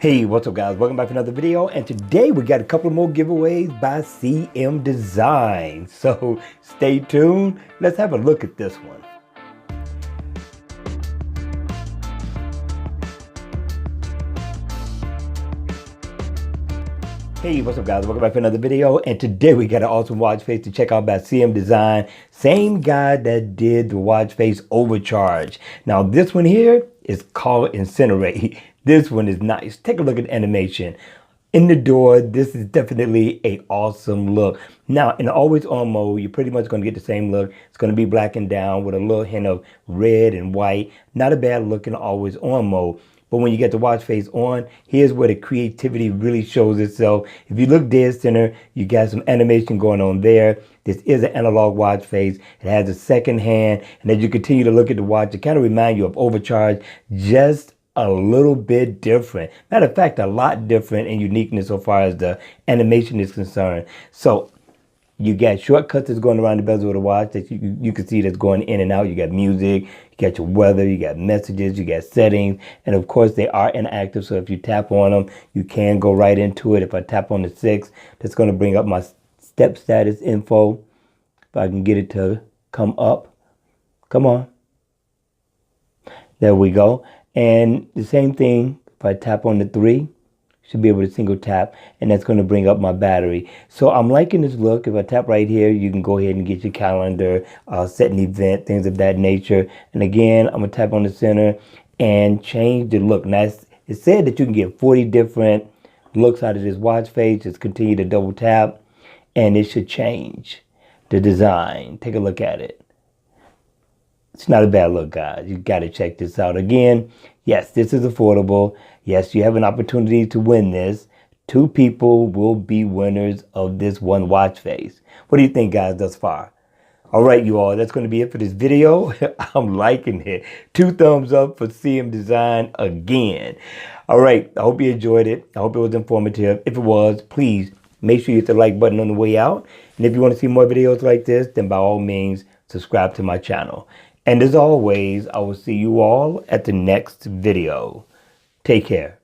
Hey, what's up guys? Welcome back to another video, and today we got a couple more giveaways by CM Design. So stay tuned. Let's have a look at this one. Hey, what's up guys? Welcome back to another video, and today we got an awesome watch face to check out by CM Design. Same guy that did the watch face Overcharge. Now this one here is called Incinerate. This one is nice. Take a look at the animation. In the door, this is definitely a awesome look. Now, in the always on mode, you're pretty much going to get the same look. It's going to be black and down with a little hint of red and white. Not a bad look in the always on mode. But when you get the watch face on, here's where the creativity really shows itself. If you look dead center, you got some animation going on there. This is an analog watch face. It has a second hand. And as you continue to look at the watch, it kind of reminds you of Overcharge, just a little bit different. Matter of fact, a lot different in uniqueness so far as the animation is concerned. So you got shortcuts that's going around the bezel of the watch that you can see that's going in and out. You got music, you got your weather, you got messages, you got settings, and of course they are inactive. So if you tap on them, you can go right into it. If I tap on the 6, that's going to bring up my step status info. If I can get it to come up, come on. There we go. And the same thing, if I tap on the 3, should be able to single tap, and that's going to bring up my battery. So I'm liking this look. If I tap right here, you can go ahead and get your calendar, set an event, things of that nature. And again, I'm going to tap on the center and change the look. Now, it said that you can get 40 different looks out of this watch face. Just continue to double tap, and it should change the design. Take a look at it. It's not a bad look, guys. You got to check this out. Again, yes, this is affordable. Yes, you have an opportunity to win this. 2 people will be winners of this one watch face. What do you think, guys, thus far? All right, you all, that's going to be it for this video. I'm liking it. 2 thumbs up for CM Design again. All right, I hope you enjoyed it. I hope it was informative. If it was, please make sure you hit the like button on the way out. And if you want to see more videos like this, then by all means, subscribe to my channel. And as always, I will see you all at the next video. Take care.